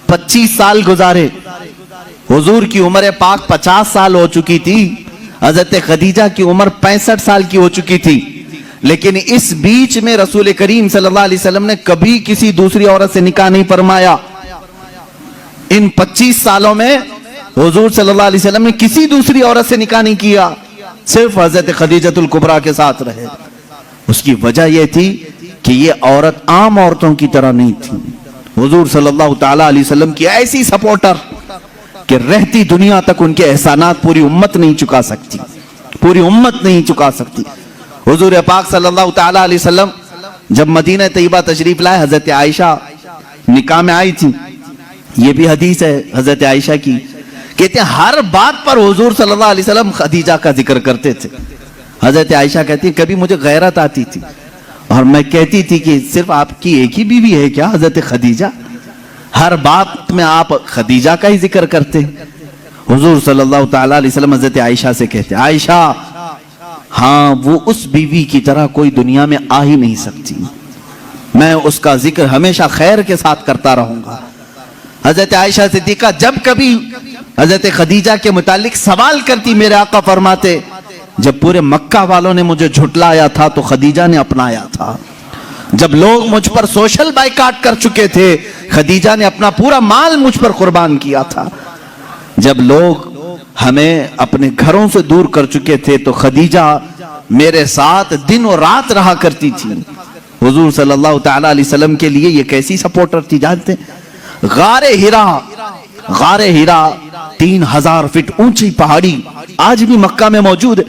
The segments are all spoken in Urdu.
25 سال گزارے. حضور کی عمر پاک 50 سال ہو چکی تھی, حضرت خدیجہ کی عمر 65 سال کی ہو چکی تھی, لیکن اس بیچ میں رسول کریم صلی اللہ علیہ وسلم نے کبھی کسی دوسری عورت سے نکاح نہیں فرمایا. ان 25 سالوں میں حضور صلی اللہ علیہ وسلم نے کسی دوسری عورت سے نکاح نہیں کیا, صرف حضرت خدیجہ الکبریٰ کے ساتھ رہے. اس کی وجہ یہ تھی کہ یہ عورت عام عورتوں کی طرح نہیں تھی. حضور صلی اللہ تعالی علیہ وسلم کی ایسی سپورٹر کہ رہتی دنیا تک ان کے احسانات پوری امت نہیں چکا سکتی, پوری امت نہیں چکا سکتی. حضور پاک صلی اللہ تعالی علیہ وسلم جب مدینہ طیبہ تشریف لائے, حضرت عائشہ نکاح میں آئی تھی. یہ بھی حدیث ہے حضرت عائشہ کی, کہتے ہیں ہر بات پر حضور صلی اللہ علیہ وسلم خدیجہ کا ذکر کرتے تھے. حضرت عائشہ کہتی ہیں کبھی مجھے غیرت آتی تھی اور میں کہتی تھی کہ صرف آپ کی ایک ہی بیوی ہے کیا حضرت خدیجہ؟ ہر بات میں آپ خدیجہ کا ہی ذکر کرتے. حضور صلی اللہ تعالی علیہ وسلم حضرت عائشہ سے کہتے ہیں عائشہ ہاں وہ اس بیوی کی طرح کوئی دنیا میں آ ہی نہیں سکتی, میں اس کا ذکر ہمیشہ خیر کے ساتھ کرتا رہوں گا. حضرت عائشہ صدیقہ جب کبھی حضرت خدیجہ کے متعلق سوال کرتی, میرے آقا فرماتے جب پورے مکہ والوں نے مجھے جھٹلایا تھا تو خدیجہ نے اپنایا تھا. جب لوگ مجھ پر سوشل بائیکاٹ کر چکے تھے, خدیجہ نے اپنا پورا مال مجھ پر قربان کیا تھا. جب لوگ ہمیں اپنے گھروں سے دور کر چکے تھے تو خدیجہ میرے ساتھ دن اور رات رہا کرتی تھی. حضور صلی اللہ تعالی علیہ وسلم کے لیے یہ کیسی سپورٹر تھی جانتے ہیں؟ غار ہیرا 3000 فٹ اونچی پہاڑی آج بھی مکہ میں موجود ہے.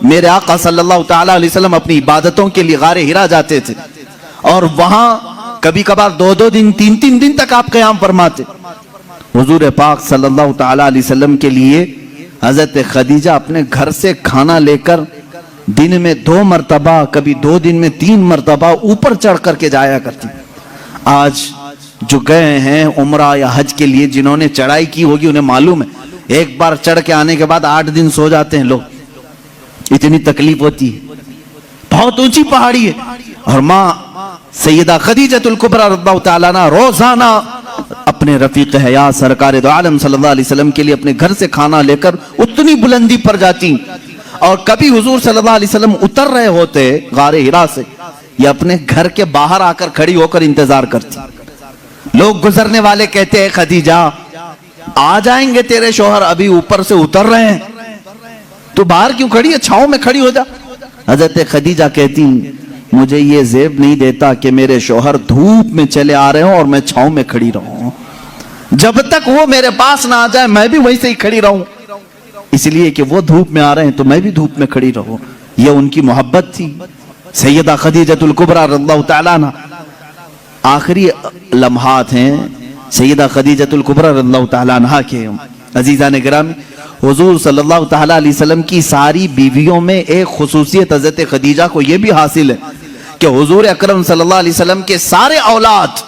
میرے آقا صلی اللہ تعالی علیہ وسلم اپنی عبادتوں کے لیے غار ہیرا جاتے تھے اور وہاں کبھی کبھار 2 دن 3 دن تک آپ قیام فرماتے. حضور پاک صلی اللہ تعالی علیہ وسلم کے لیے حضرت خدیجہ اپنے گھر سے کھانا لے کر دن میں 2 مرتبہ کبھی 2 دن میں 3 مرتبہ اوپر چڑھ کر کے جایا کرتی. آج جو گئے ہیں عمرہ یا حج کے لیے, جنہوں نے چڑھائی کی ہوگی انہیں معلوم ہے, ایک بار چڑھ کے آنے کے بعد 8 دن سو جاتے ہیں لوگ, اتنی تکلیف ہوتی ہے. بہت اونچی پہاڑی ہے اور ماں سیدہ خدیجہ الکبریٰ رضی اللہ تعالیٰ عنہا روزانہ اپنے رفیق حیات سرکار دو عالم صلی اللہ علیہ وسلم کے لیے اپنے گھر سے کھانا لے کر اتنی بلندی پر جاتی. اور کبھی حضور صلی اللہ علیہ وسلم اتر رہے ہوتے غار ہیرا سے, یا اپنے گھر کے باہر آ کر کھڑی ہو کر انتظار کرتی. لوگ گزرنے والے کہتے ہیں خدیجہ آ جائیں گے تیرے شوہر, ابھی اوپر سے اتر رہے ہیں, تو باہر کیوں کھڑی ہے, چھاؤں میں کھڑی ہو جا. حضرت خدیجہ کہتی مجھے یہ زیب نہیں دیتا کہ میرے شوہر دھوپ میں چلے آ رہے ہوں اور میں چھاؤں میں کھڑی رہوں. جب تک وہ میرے پاس نہ آ جائے میں بھی وہیں سے ہی کھڑی رہوں, اس لیے کہ وہ دھوپ میں آ رہے ہیں تو میں بھی دھوپ میں کھڑی رہوں. یہ ان کی محبت تھی. سیدہ خدیجہ الکبریٰ رضی اللہ تعالیٰ عنہا. آخری لمحات ہیں سیدہ خدیجہ الکبریٰ رضی اللہ تعالیٰ عنہا کے. عزیزان گرامی, حضور صلی اللہ تعالیٰ علیہ وسلم کی ساری بیویوں میں ایک خصوصیت حضرت خدیجہ کو یہ بھی حاصل ہے کہ حضور اکرم صلی اللہ علیہ وسلم کے سارے اولاد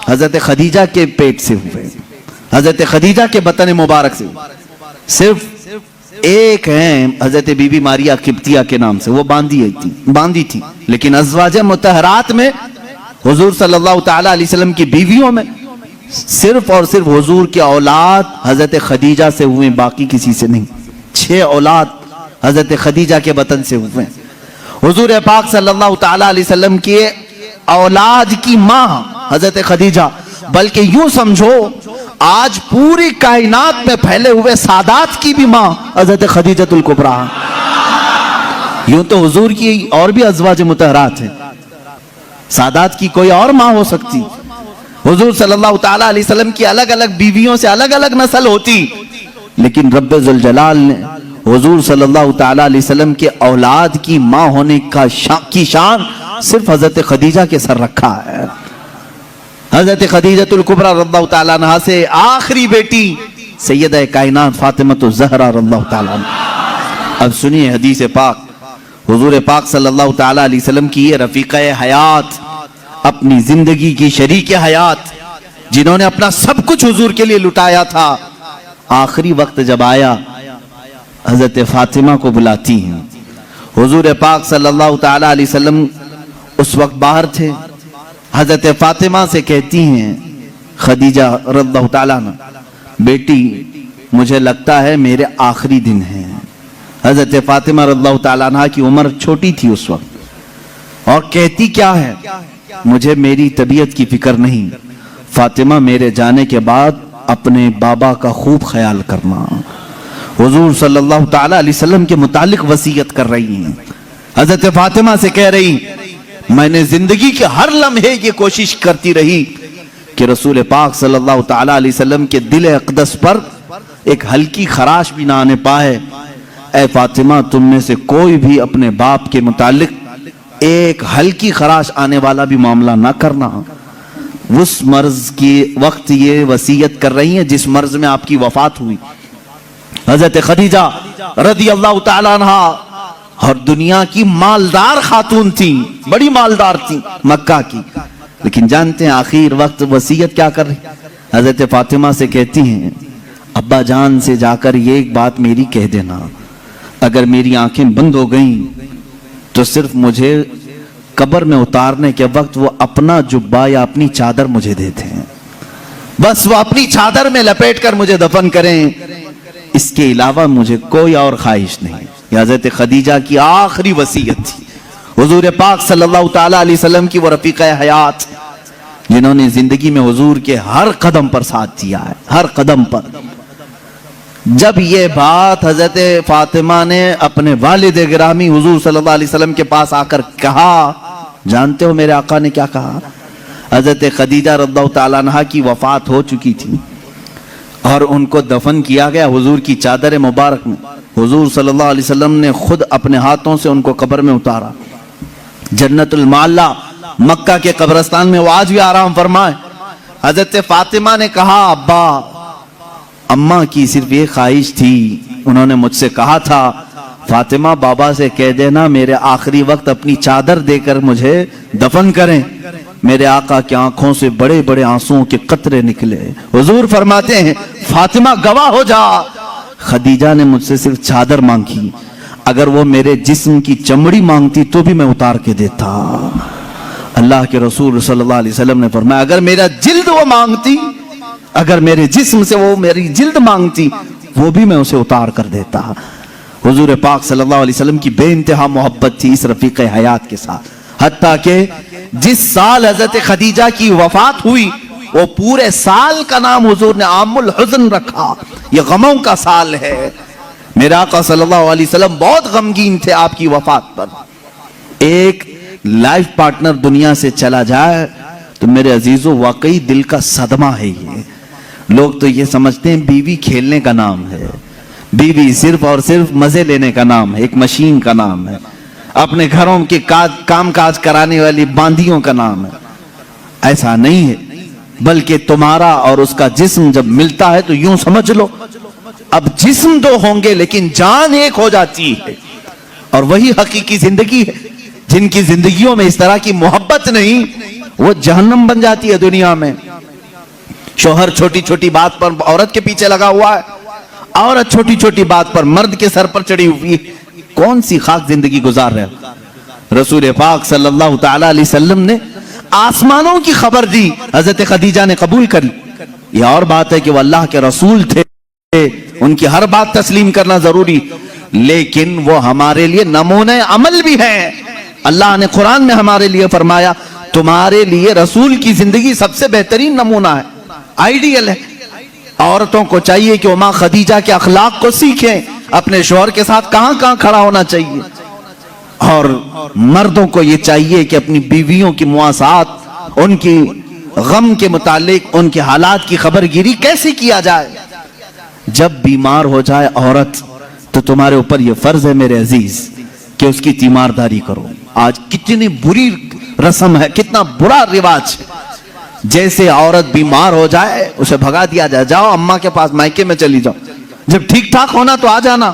حضرت خدیجہ کے پیٹ سے ہوئے, حضرت خدیجہ کے بطن مبارک سے. صرف ایک ہیں حضرت بی بی ماریہ قبطیہ کے نام سے, وہ باندھی تھی, لیکن ازواج مطہرات میں حضور صلی اللہ تعالی علیہ وسلم کی بیویوں میں صرف اور صرف حضور کے اولاد حضرت خدیجہ سے ہوئے, باقی کسی سے نہیں. 6 اولاد حضرت خدیجہ کے بطن سے ہوئے. حضور پاک صلی اللہ تعالی علیہ وسلم کے اولاد کی ماں حضرت خدیجہ, بلکہ یوں سمجھو آج پوری کائنات میں پھیلے ہوئے سادات کی بھی ماں حضرت خدیجہ الکبریٰ. یوں تو حضور کی اور بھی ازواج مطہرات ہیں, سادات کی کوئی اور ماں ہو سکتی. حضور صلی اللہ تعالی علیہ وسلم کی الگ الگ بیویوں سے الگ الگ نسل ہوتی, لیکن رب ذوالجلال نے حضور صلی اللہ تعالی علیہ وسلم کے اولاد کی ماں ہونے کی شان صرف حضرت خدیجہ کے سر رکھا ہے. حضرت خدیجہ الکبریٰ رضی اللہ تعالیٰ عنہا سے آخری بیٹی سیدہ کائنات فاطمہ الزہرا رضی اللہ تعالیٰ عنہا. اب سنیے حدیث پاک. حضور پاک صلی اللہ تعالیٰ علیہ وسلم کی یہ رفیقہ حیات, اپنی زندگی کی شریک حیات, جنہوں نے اپنا سب کچھ حضور کے لیے لٹایا تھا, آخری وقت جب آیا حضرت فاطمہ کو بلاتی ہیں. حضور پاک صلی اللہ تعالیٰ علیہ وسلم اس وقت باہر تھے. حضرت فاطمہ سے کہتی ہیں خدیجہ رضی اللہ تعالیٰ عنہ، بیٹی مجھے لگتا ہے میرے آخری دن ہیں۔ حضرت فاطمہ رضی اللہ تعالیٰ عنہ کی عمر چھوٹی تھی اس وقت، اور کہتی کیا ہے، مجھے میری طبیعت کی فکر نہیں، فاطمہ میرے جانے کے بعد اپنے بابا کا خوب خیال کرنا۔ حضور صلی اللہ تعالیٰ علیہ وسلم کے متعلق وصیت کر رہی ہیں۔ حضرت فاطمہ سے کہہ رہی، میں نے زندگی کے ہر لمحے یہ کوشش کرتی رہی کہ رسول پاک صلی اللہ تعالیٰ علیہ وسلم کے دل اقدس پر ایک ہلکی خراش بھی نہ آنے پائے۔ اے فاطمہ، تم میں سے کوئی بھی اپنے باپ کے متعلق ایک ہلکی خراش آنے والا بھی معاملہ نہ کرنا۔ اس مرض کی وقت یہ وصیت کر رہی ہیں جس مرض میں آپ کی وفات ہوئی۔ حضرت خدیجہ رضی اللہ تعالیٰ عنہ اور دنیا کی مالدار خاتون تھیں، بڑی مالدار تھیں مکہ کی، لیکن جانتے ہیں آخر وقت وصیت کیا کر رہی؟ حضرت فاطمہ سے کہتی ہیں، ابا جان سے جا کر یہ ایک بات میری کہہ دینا، اگر میری آنکھیں بند ہو گئیں تو صرف مجھے قبر میں اتارنے کے وقت وہ اپنا جبہ یا اپنی چادر مجھے دیتے ہیں، بس وہ اپنی چادر میں لپیٹ کر مجھے دفن کریں، اس کے علاوہ مجھے کوئی اور خواہش نہیں۔ یہ حضرت خدیجہ کی آخری وصیت تھی۔ حضور پاک صلی اللہ تعالیٰ علیہ وسلم کی وہ رفیقہ حیات جنہوں نے زندگی میں حضور کے ہر قدم پر ساتھ دیا ہے، ہر قدم پر۔ جب یہ بات حضرت فاطمہ نے اپنے والد گرامی حضور صلی اللہ علیہ وسلم کے پاس آ کر کہا، جانتے ہو میرے آقا نے کیا کہا؟ حضرت خدیجہ رضی اللہ تعالیٰ عنہ کی وفات ہو چکی تھی اور ان کو دفن کیا گیا حضور کی چادر مبارک میں۔ حضور صلی اللہ علیہ وسلم نے خود اپنے ہاتھوں سے ان کو قبر میں اتارا۔ جنت المعلا مکہ کے قبرستان میں وہ آج بھی آرام فرمائے۔ حضرت فاطمہ نے کہا، ابا اماں کی صرف یہ خواہش تھی، انہوں نے مجھ سے کہا تھا فاطمہ بابا سے کہہ دینا میرے آخری وقت اپنی چادر دے کر مجھے دفن کریں۔ میرے آقا کی آنکھوں سے بڑے بڑے آنسوؤں کے قطرے نکلے۔ حضور فرماتے ہیں، فاطمہ گواہ ہو جا، خدیجہ نے مجھ سے صرف چادر مانگی، اگر وہ میرے جسم کی چمڑی مانگتی تو بھی میں اتار کے دیتا۔ اللہ کے رسول صلی اللہ علیہ وسلم نے فرمایا، اگر میرا جلد وہ مانگتی، اگر میرے جسم سے وہ میری جلد مانگتی، وہ بھی میں اسے اتار کر دیتا۔ حضور پاک صلی اللہ علیہ وسلم کی بے انتہا محبت تھی اس رفیق حیات کے ساتھ، حتیٰ کہ جس سال حضرت خدیجہ کی وفات ہوئی وہ پورے سال کا نام حضور نے عام الحزن رکھا، یہ غموں کا سال ہے۔ میرے آقا صلی اللہ علیہ وسلم بہت غمگین تھے آپ کی وفات پر۔ ایک لائف پارٹنر دنیا سے چلا جائے تو میرے عزیزوں واقعی دل کا صدمہ ہے۔ یہ لوگ تو یہ سمجھتے ہیں بیوی کھیلنے کا نام ہے، بیوی صرف اور صرف مزے لینے کا نام ہے، ایک مشین کا نام ہے، اپنے گھروں کے کام کاج کرانے والی باندیوں کا نام ہے۔ ایسا نہیں ہے، بلکہ تمہارا اور اس کا جسم جب ملتا ہے تو یوں سمجھ لو اب جسم دو ہوں گے لیکن جان ایک ہو جاتی ہے، اور وہی حقیقی زندگی ہے۔ جن کی زندگیوں میں اس طرح کی محبت نہیں وہ جہنم بن جاتی ہے دنیا میں۔ شوہر چھوٹی چھوٹی بات پر عورت کے پیچھے لگا ہوا ہے، عورت چھوٹی چھوٹی بات پر مرد کے سر پر چڑھی ہوئی ہے، کون سی خاک زندگی گزار رہے ہو؟ رسول پاک صلی اللہ تعالیٰ علیہ وسلم نے آسمانوں کی خبر دی، حضرت خدیجہ نے قبول کری۔ یہ اور بات ہے کہ وہ اللہ کے رسول تھے، ان کی ہر بات تسلیم کرنا ضروری، لیکن وہ ہمارے لیے نمونہ عمل بھی ہے۔ اللہ نے قرآن میں ہمارے لیے فرمایا، تمہارے لیے رسول کی زندگی سب سے بہترین نمونہ ہے، آئیڈیل ہے۔ عورتوں کو چاہیے کہ وہ ماں خدیجہ کے اخلاق کو سیکھیں، اپنے شوہر کے ساتھ کہاں کہاں کھڑا ہونا چاہیے، اور مردوں کو یہ چاہیے کہ اپنی بیویوں کی مواسات، ان کی غم کے متعلق ان کے حالات کی خبرگیری کیسے کیا جائے۔ جب بیمار ہو جائے عورت تو تمہارے اوپر یہ فرض ہے میرے عزیز کہ اس کی تیمارداری کرو۔ آج کتنی بری رسم ہے، کتنا برا رواج ہے، جیسے عورت بیمار ہو جائے اسے بھگا دیا جائے، جاؤ اماں کے پاس مائکے میں چلی جاؤ، جب ٹھیک ٹھاک ہونا تو آ جانا۔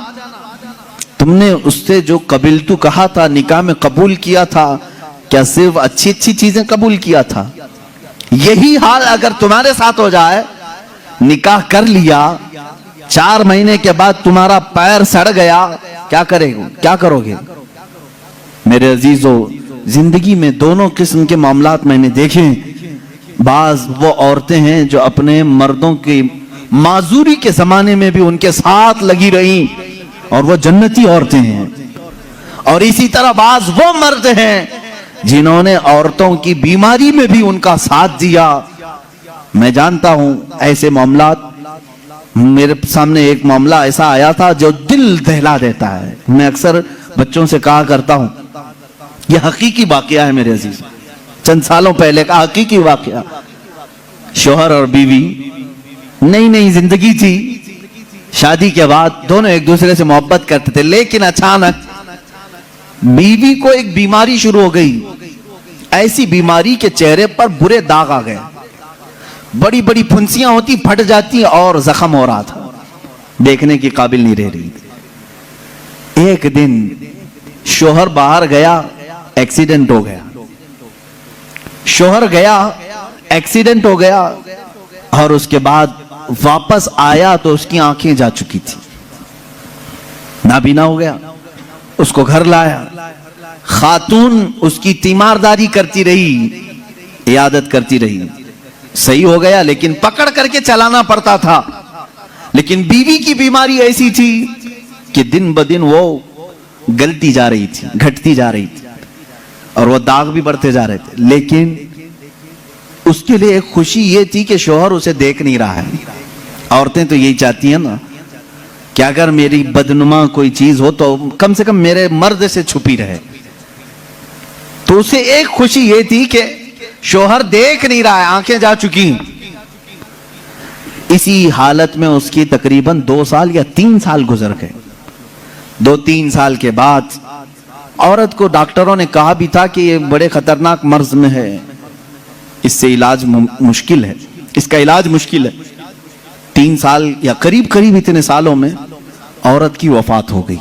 تم نے اس سے جو قبل تو کہا تھا، نکاح میں قبول کیا تھا، کیا صرف اچھی اچھی چیزیں قبول کیا تھا؟ یہی حال اگر تمہارے ساتھ ہو جائے، نکاح کر لیا، 4 مہینے کے بعد تمہارا پیر سڑ گیا، کیا کرو گے؟ میرے عزیزو، زندگی میں دونوں قسم کے معاملات میں نے دیکھے۔ بعض وہ عورتیں ہیں جو اپنے مردوں کی معذوری کے زمانے میں بھی ان کے ساتھ لگی رہی اور وہ جنتی عورتیں ہیں، اور اسی طرح بعض وہ مرد ہیں جنہوں نے عورتوں کی بیماری میں بھی ان کا ساتھ دیا۔ میں جانتا ہوں ایسے معاملات، میرے سامنے ایک معاملہ ایسا آیا تھا جو دل دہلا دیتا ہے۔ میں اکثر بچوں سے کہا کرتا ہوں، یہ حقیقی واقعہ ہے میرے عزیز، چند سالوں پہلے کا حقیقی واقعہ۔ شوہر اور بیوی نئی نئی زندگی تھی، شادی کے بعد دونوں ایک دوسرے سے محبت کرتے تھے، لیکن اچانک بیوی کو ایک بیماری شروع ہو گئی، ایسی بیماری کے چہرے پر برے داغ آ گئے، بڑی بڑی پھنسیاں ہوتی، پھٹ جاتی اور زخم ہو رہا تھا، دیکھنے کی قابل نہیں رہ رہی تھی۔ ایک دن شوہر باہر گیا، ایکسیڈنٹ ہو گیا، شوہر گیا ایکسیڈنٹ ہو گیا، اور اس کے بعد واپس آیا تو اس کی آنکھیں جا چکی تھی، نابینا ہو گیا۔ اس کو گھر لایا، خاتون اس کی تیمارداری کرتی رہی، عیادت کرتی رہی، صحیح ہو گیا لیکن پکڑ کر کے چلانا پڑتا تھا۔ لیکن بیوی کی بیماری ایسی تھی کہ دن بدن وہ گلتی جا رہی تھی، گھٹتی جا رہی تھی، اور وہ داغ بھی بڑھتے جا رہے تھے۔ لیکن اس کے لیے ایک خوشی یہ تھی کہ شوہر اسے دیکھ نہیں رہا ہے۔ عورتیں تو یہی چاہتی ہیں نا کہ اگر میری بدنما کوئی چیز ہو تو کم سے کم میرے مرد سے چھپی رہے۔ تو اسے ایک خوشی یہ تھی کہ شوہر دیکھ نہیں رہا ہے، آنکھیں جا چکی۔ اسی حالت میں اس کی تقریباً 2 سال یا 3 سال گزر گئے۔ 2-3 سال کے بعد عورت کو ڈاکٹروں نے کہا بھی تھا کہ یہ بڑے خطرناک مرض میں ہے، اس سے علاج مشکل ہے، اس کا علاج مشکل ہے۔ 3 سال یا قریب اتنے سالوں میں عورت کی وفات ہو گئی،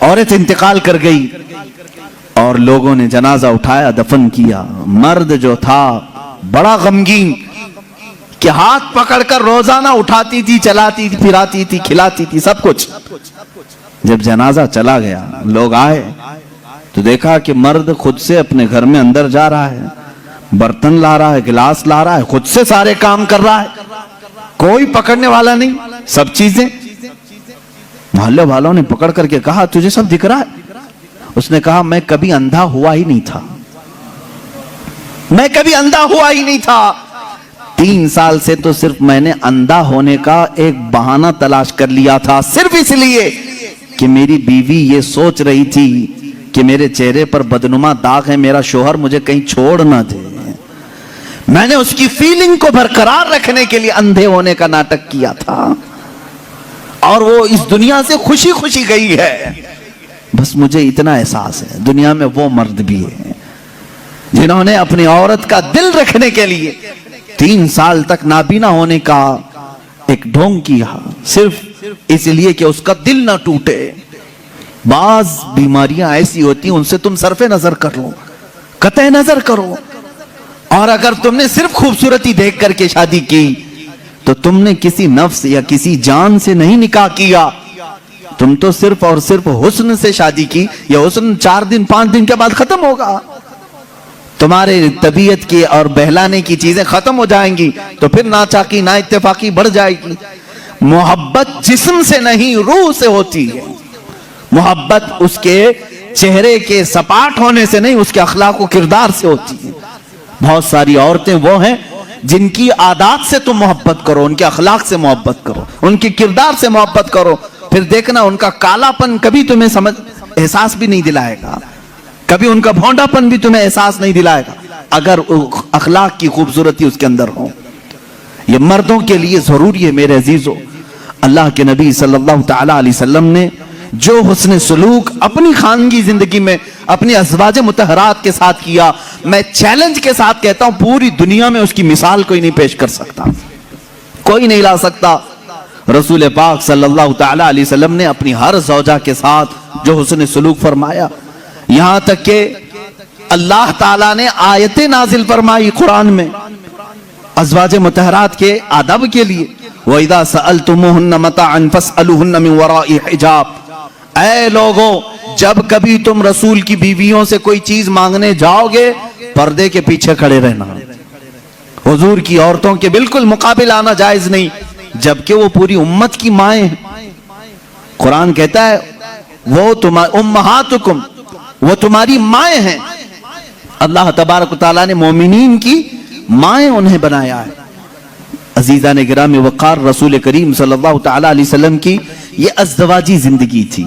عورت انتقال کر گئی، اور لوگوں نے جنازہ اٹھایا، دفن کیا۔ مرد جو تھا بڑا غمگین کہ ہاتھ پکڑ کر روزانہ اٹھاتی تھی، چلاتی تھی، پھراتی تھی، کھلاتی تھی، سب کچھ۔ جب جنازہ چلا گیا، لوگ آئے تو دیکھا کہ مرد خود سے اپنے گھر میں اندر جا رہا ہے، برتن لا رہا ہے، گلاس لا رہا ہے، خود سے سارے کام کر رہا ہے، کوئی پکڑنے والا نہیں، سب چیزیں۔ محلے والوں نے پکڑ کر کے کہا تجھے سب دکھ رہا ہے؟ اس نے کہا میں کبھی اندھا ہوا ہی نہیں تھا، میں کبھی اندھا ہوا ہی نہیں تھا۔ 3 سال سے تو صرف میں نے اندھا ہونے کا ایک بہانہ تلاش کر لیا تھا، صرف اس لیے کہ میری بیوی یہ سوچ رہی تھی کہ میرے چہرے پر بدنما داغ ہے، میرا شوہر مجھے کہیں چھوڑ نہ دے۔ میں نے اس کی فیلنگ کو برقرار رکھنے کے لیے اندھے ہونے کا ناٹک کیا تھا، اور وہ اس دنیا سے خوشی خوشی گئی ہے۔ بس مجھے اتنا احساس ہے دنیا میں وہ مرد بھی ہیں جنہوں نے اپنی عورت کا دل رکھنے کے لیے 3 سال تک نابینا ہونے کا ایک ڈھونگ کیا، صرف اس لیے کہ اس کا دل نہ ٹوٹے۔ بعض بیماریاں ایسی ہوتی ہیں، ان سے تم صرف نظر کر لو، قطع نظر کرو، اور اگر تم نے صرف خوبصورتی دیکھ کر کے شادی کی تو تم نے کسی نفس یا کسی جان سے نہیں نکاح کیا، تم تو صرف اور صرف حسن سے شادی کی۔ یہ حسن 4 دن 5 دن کے بعد ختم ہوگا، تمہارے طبیعت کی اور بہلانے کی چیزیں ختم ہو جائیں گی، تو پھر ناچاکی نا اتفاقی بڑھ جائے گی۔ محبت جسم سے نہیں، روح سے ہوتی ہے۔ محبت اس کے چہرے کے سپاٹ ہونے سے نہیں، اس کے اخلاق و کردار سے ہوتی ہے۔ بہت ساری عورتیں وہ ہیں جن کی عادات سے تم محبت کرو، ان کے اخلاق سے محبت کرو، ان کے کردار سے محبت کرو، پھر دیکھنا ان کا کالا پن کبھی تمہیں احساس بھی نہیں دلائے گا، کبھی ان کا بھونڈا پن بھی تمہیں احساس نہیں دلائے گا، اگر اخلاق کی خوبصورتی اس کے اندر ہو۔ یہ مردوں کے لیے ضروری ہے میرے عزیزو۔ اللہ کے نبی صلی اللہ تعالی علیہ وسلم نے جو حسن سلوک اپنی خانگی زندگی میں اپنی ازواج مطہرات کے ساتھ کیا، میں چیلنج کے ساتھ کہتا ہوں پوری دنیا میں اس کی مثال کوئی نہیں پیش کر سکتا، کوئی نہیں لا سکتا۔ رسول پاک صلی اللہ تعالی علیہ وسلم نے اپنی ہر زوجہ کے ساتھ جو حسن سلوک فرمایا، یہاں تک کہ اللہ تعالیٰ نے آیتیں نازل فرمائی قرآن میں ازواج مطہرات کے آداب کے لیے۔ وَإِذَا سَأَلْتُمُوهُنَّ مَتَاعًا فَاسْأَلُوهُنَّ مِنْ وَرَاءِ حِجَابٍ، اے لوگوں جب کبھی تم رسول کی بیویوں سے کوئی چیز مانگنے جاؤ گے، پردے کے پیچھے کھڑے رہنا، حضور کی عورتوں کے بالکل مقابل آنا جائز نہیں، جبکہ وہ پوری امت کی مائیں ہیں۔ قرآن کہتا ہے وہ امہاتکم، وہ تمہاری مائیں ہیں۔ اللہ تبارک و تعالیٰ نے مومنین کی مائیں انہیں بنایا ہے۔ عزیزان گرامی وقار، رسول کریم صلی اللہ تعالیٰ علیہ وسلم کی یہ ازدواجی زندگی تھی۔